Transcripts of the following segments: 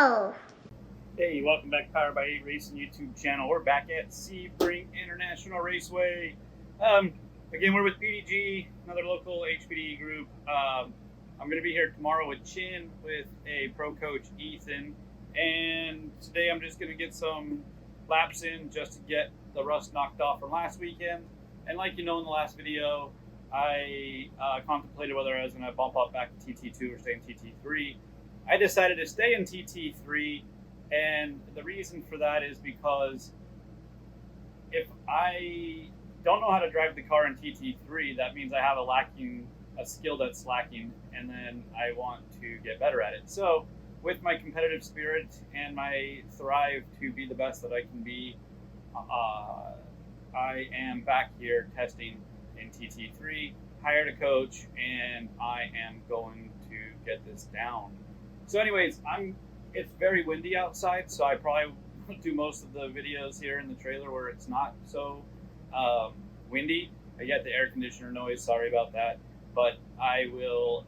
go! Hey, welcome back to Powered by 8 Racing YouTube channel. We're back at Sebring International Raceway. Again, we're with PDG, another local HPD group. I'm going to be here tomorrow with Chin, with a pro coach, Ethan. And today I'm just going to get some laps in just to get the rust knocked off from last weekend. And like you know in the last video, I contemplated whether I was going to bump up back to TT2 or stay in TT3. I decided to stay in TT3. And the reason for that is because if I don't know how to drive the car in TT3, that means I have a skill that's lacking, and then I want to get better at it. So with my competitive spirit and my thrive to be the best that I can be, I am back here testing in TT3, hired a coach, and I am going to get this down. So anyways, it's very windy outside, so I probably won't do most of the videos here in the trailer where it's not so windy. I get the air conditioner noise, sorry about that. But I will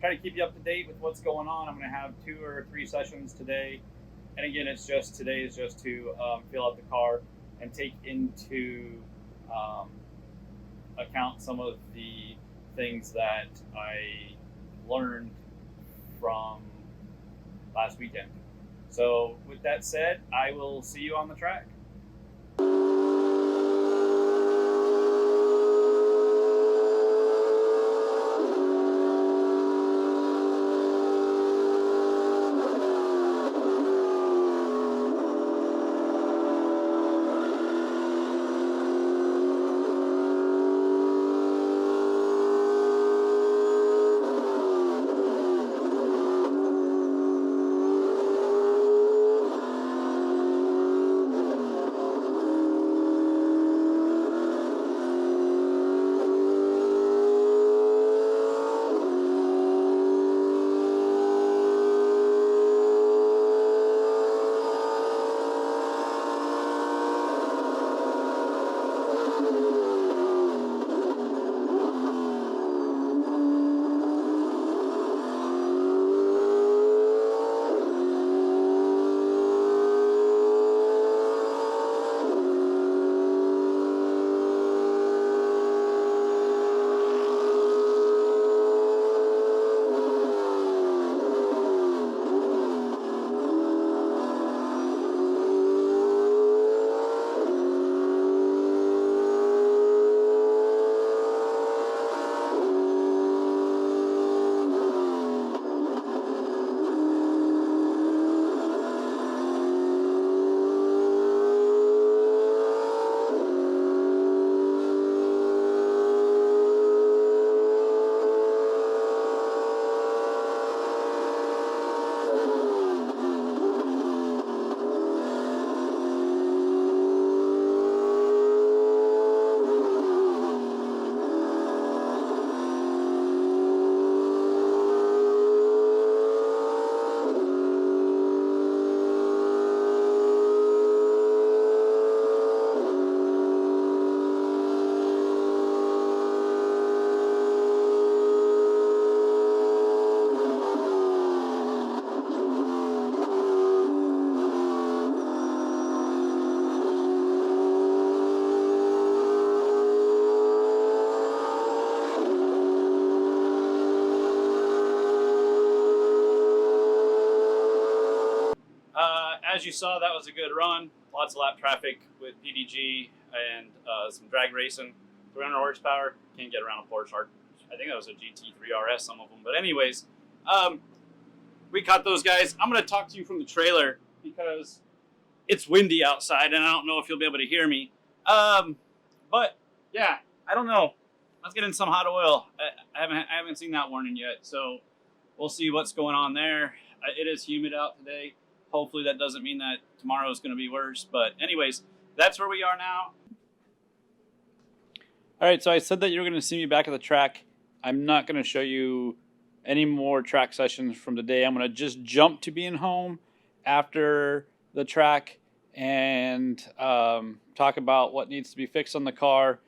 try to keep you up to date with what's going on. I'm going to have 2 or 3 sessions today. And again, today is just to fill out the car and take into account some of the things that I learned from last weekend. So with that said, I will see you on the track. As you saw, that was a good run. Lots of lap traffic with PDG and some drag racing. 300 horsepower. Can't get around a Porsche. I think that was a GT3 RS, some of them. But anyways, we caught those guys. I'm going to talk to you from the trailer because it's windy outside, and I don't know if you'll be able to hear me. But yeah, I don't know. Let's get in some hot oil. I haven't seen that warning yet, so we'll see what's going on there. It is humid out today. Hopefully that doesn't mean that tomorrow is going to be worse. But anyways, that's where we are now. All right, so I said that you were going to see me back at the track. I'm not going to show you any more track sessions from today. I'm going to just jump to being home after the track and talk about what needs to be fixed on the car.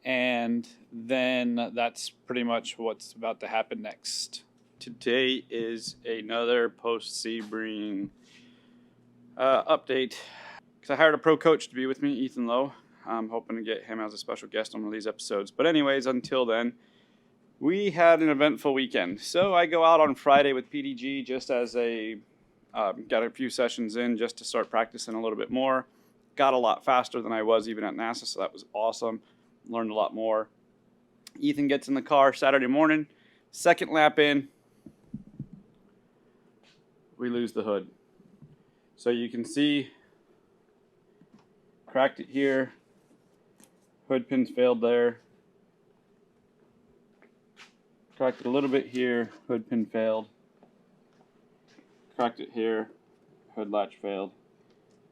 And then that's pretty much what's about to happen next. Today is another post Sebring Update. Because I hired a pro coach to be with me, Ethan Lowe. I'm hoping to get him as a special guest on one of these episodes. But anyways, until then, we had an eventful weekend. So I go out on Friday with PDG just as got a few sessions in just to start practicing a little bit more. Got a lot faster than I was even at NASA, so that was awesome. Learned a lot more. Ethan gets in the car Saturday morning. Second lap in, we lose the hood. So you can see, cracked it here. Hood pins failed there. Cracked it a little bit here. Hood pin failed. Cracked it here. Hood latch failed.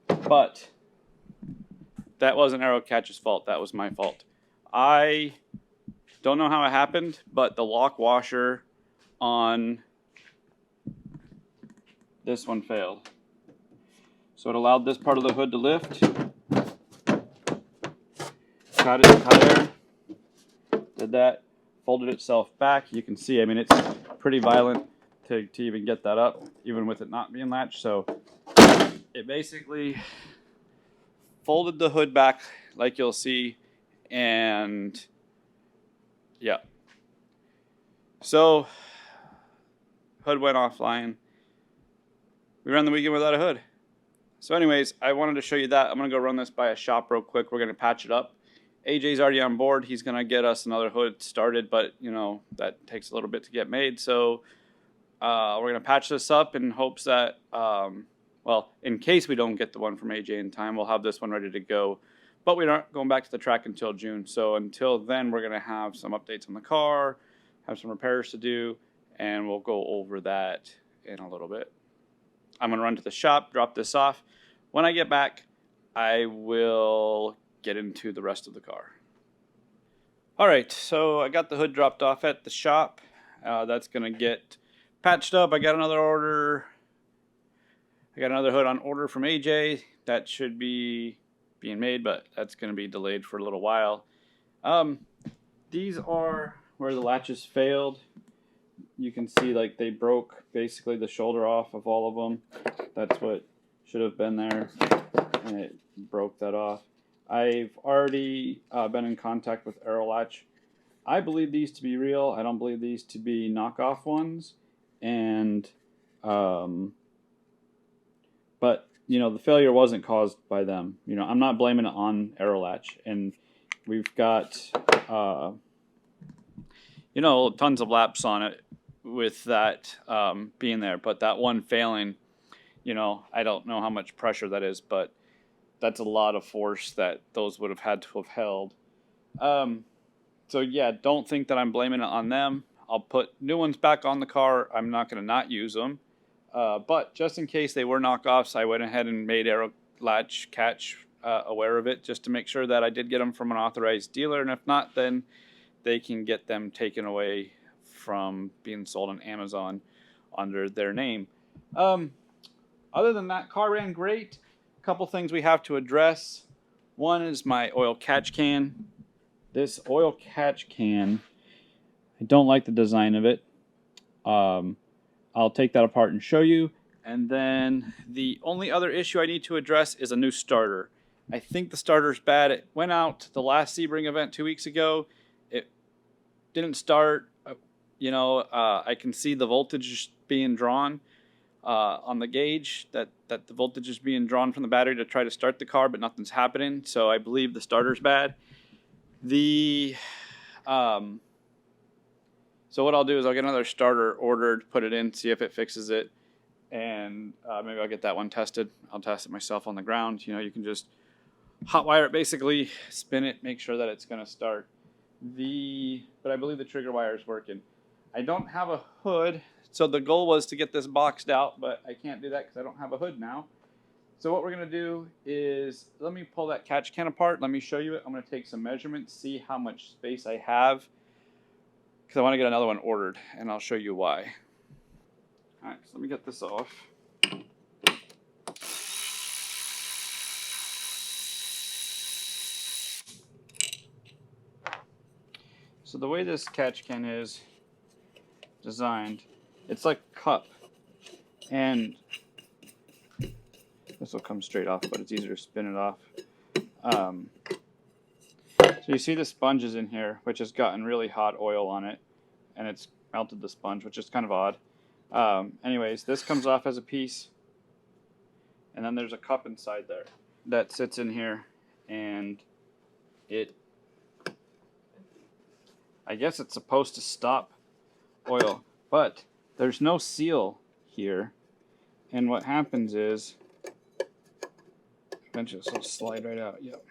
But that wasn't Aero Catch's fault. That was my fault. I don't know how it happened, but the lock washer on this one failed. So it allowed this part of the hood to lift. Got it there. Did that. Folded itself back. You can see, I mean, it's pretty violent to even get that up, even with it not being latched. So it basically folded the hood back like you'll see, and yeah. So hood went offline. We ran the weekend without a hood. So anyways, I wanted to show you that. I'm going to go run this by a shop real quick. We're going to patch it up. AJ's already on board. He's going to get us another hood started, but, you know, that takes a little bit to get made. So we're going to patch this up in hopes that, well, in case we don't get the one from AJ in time, we'll have this one ready to go. But we're not going back to the track until June. So until then, we're going to have some updates on the car, have some repairs to do, and we'll go over that in a little bit. I'm going to run to the shop, drop this off. When I get back, I will get into the rest of the car. All right, so I got the hood dropped off at the shop. That's going to get patched up. I got another order. I got another hood on order from AJ. That should be being made, but that's going to be delayed for a little while. These are where the latches failed. You can see like they broke basically the shoulder off of all of them. That's what should have been there, and it broke that off. I've already been in contact with Aerolatch. I believe these to be real. I don't believe these to be knockoff ones. And, but, you know, the failure wasn't caused by them. You know, I'm not blaming it on Aerolatch. And we've got, you know, tons of laps on it with that being there. But that one failing, you know, I don't know how much pressure that is, but that's a lot of force that those would have had to have held. So yeah, don't think that I'm blaming it on them. I'll put new ones back on the car. I'm not going to not use them. But just in case they were knockoffs, I went ahead and made Aerolatch Catch aware of it just to make sure that I did get them from an authorized dealer. And if not, then they can get them taken away from being sold on Amazon under their name. Other than that, car ran great. Couple things we have to address. One is my oil catch can. This oil catch can, I don't like the design of it. I'll take that apart and show you. And then the only other issue I need to address is a new starter. I think the starter's bad. It went out the last Sebring event 2 weeks ago. It didn't start. You know, I can see the voltage being drawn on the gauge, that the voltage is being drawn from the battery to try to start the car, but nothing's happening. So I believe the starter's bad. So what I'll do is I'll get another starter ordered, put it in, see if it fixes it, and maybe I'll get that one tested. I'll test it myself on the ground. You know, you can just hot wire it, basically, spin it, make sure that it's going to start. But I believe the trigger wire is working. I don't have a hood, so the goal was to get this boxed out, but I can't do that because I don't have a hood now. So what we're going to do is, let me pull that catch can apart. Let me show you it. I'm going to take some measurements, see how much space I have, because I want to get another one ordered, and I'll show you why. All right, so let me get this off. So the way this catch can is designed, it's like a cup, and This will come straight off, but it's easier to spin it off. So you see the sponge is in here, which has gotten really hot oil on it, and it's melted the sponge, which is kind of odd. Anyways, this comes off as a piece, and then there's a cup inside there that sits in here, and I guess it's supposed to stop oil, but there's no seal here, and what happens is, eventually this will slide right out. Yep.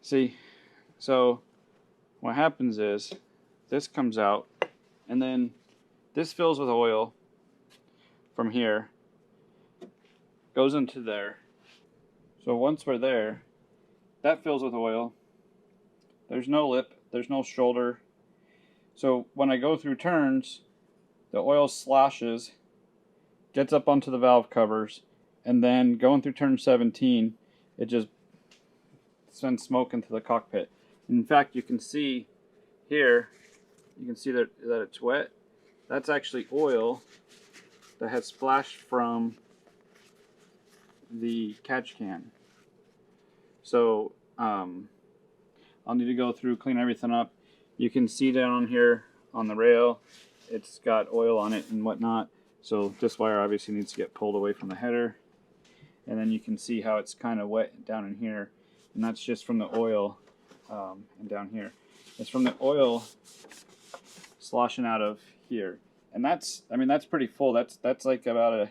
See, so what happens is this comes out, and then this fills with oil from here, goes into there. So once we're there, that fills with oil. There's no lip, there's no shoulder. So when I go through turns, the oil sloshes, gets up onto the valve covers, and then going through turn 17, it just sends smoke into the cockpit. In fact, you can see here, you can see that it's wet. That's actually oil that has splashed from the catch can. So I'll need to go through, clean everything up. You can see down here on the rail, it's got oil on it and whatnot. So this wire obviously needs to get pulled away from the header. And then you can see how it's kind of wet down in here. And that's just from the oil and down here. It's from the oil sloshing out of here. And that's, I mean, that's pretty full. That's like about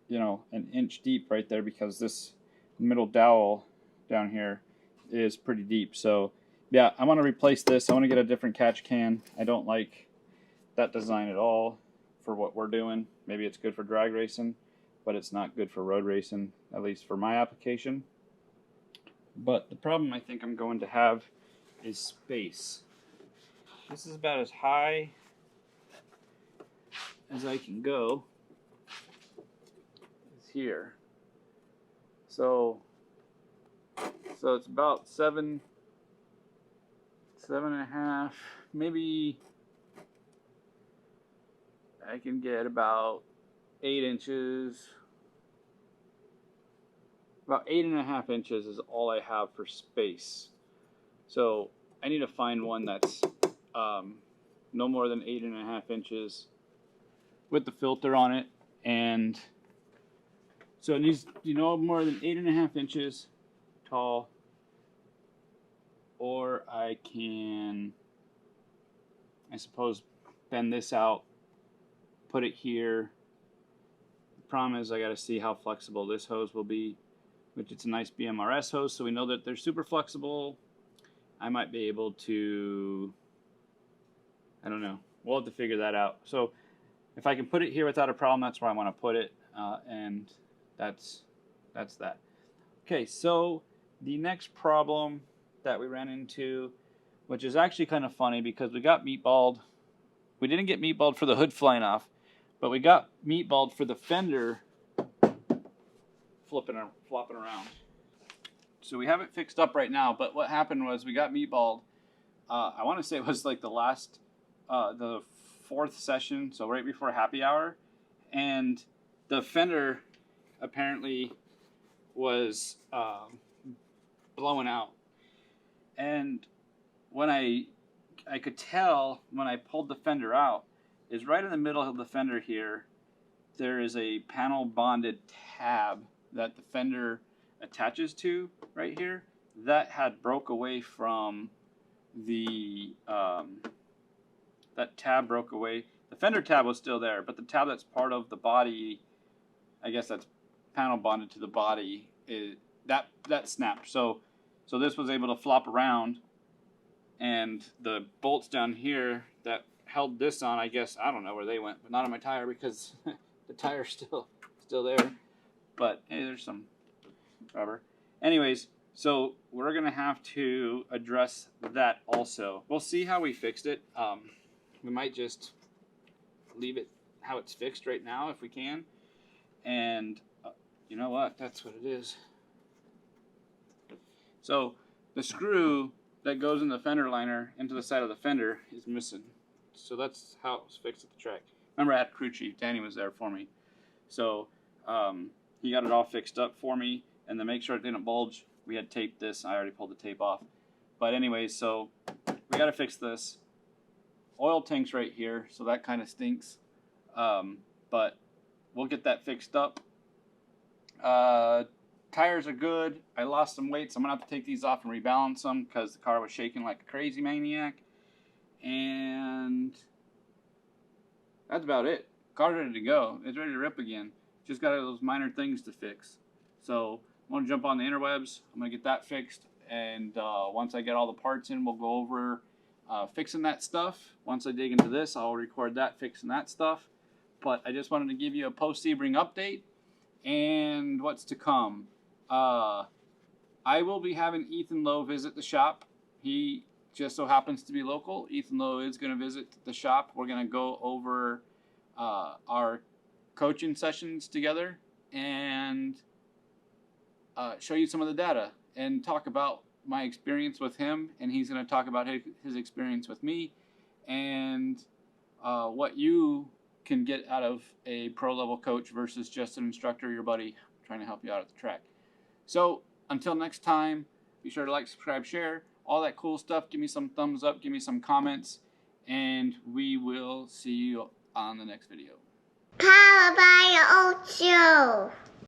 an inch deep right there, because this middle dowel down here is pretty deep. So yeah, I want to replace this. I want to get a different catch can. I don't like that design at all for what we're doing. Maybe it's good for drag racing, but it's not good for road racing, at least for my application. But the problem I think I'm going to have is space. This is about as high as I can go. Is here. So it's about 7.5, maybe I can get about 8 inches. About 8.5 inches is all I have for space. So I need to find one that's no more than 8.5 inches with the filter on it. And so it needs, no more than 8.5 inches tall, or I can, I suppose, bend this out, put it here. The problem is I got to see how flexible this hose will be, which it's a nice BMRS hose, so we know that they're super flexible. I might be able to, I don't know, we'll have to figure that out. So if I can put it here without a problem, that's where I want to put it, and that's that. Okay, so the next problem that we ran into, which is actually kind of funny because we got meatballed. We didn't get meatballed for the hood flying off, but we got meatballed for the fender flopping around. So we have it fixed up right now, but what happened was we got meatballed. I want to say it was like the 4th session, so right before happy hour, and the fender apparently was blowing out. And when I could tell when I pulled the fender out, is right in the middle of the fender here, there is a panel bonded tab that the fender attaches to right here that had broke away from the that tab broke away. The fender tab was still there, but the tab that's part of the body, I guess that's panel bonded to the body, that snapped. So this was able to flop around, and the bolts down here that held this on, I guess, I don't know where they went, but not on my tire because the tire's still there. But hey, there's some rubber. Anyways, so we're gonna have to address that also. We'll see how we fixed it. We might just leave it how it's fixed right now if we can. And you know what? That's what it is. So the screw that goes in the fender liner into the side of the fender is missing. So that's how it was fixed at the track. Remember, I had crew chief. Danny was there for me. So he got it all fixed up for me, and to make sure it didn't bulge, we had taped this. I already pulled the tape off. But anyways, so we got to fix this. Oil tank's right here, so that kind of stinks. But we'll get that fixed up. Tires are good. I lost some weight, so I'm going to have to take these off and rebalance them because the car was shaking like a crazy maniac. And that's about it. Car's ready to go. It's ready to rip again. Just got those minor things to fix. So I'm going to jump on the interwebs. I'm going to get that fixed. And once I get all the parts in, we'll go over fixing that stuff. Once I dig into this, I'll record that, fixing that stuff. But I just wanted to give you a post-Sebring update and what's to come. I will be having Ethan Lowe visit the shop. He just so happens to be local. Ethan Lowe is going to visit the shop. We're going to go over our coaching sessions together and show you some of the data and talk about my experience with him, and he's going to talk about his experience with me and what you can get out of a pro level coach versus just an instructor, your buddy trying to help you out at the track. So until next time, be sure to like, subscribe, share, all that cool stuff. Give me some thumbs up, give me some comments, and we will see you on the next video. Powered by Ocho.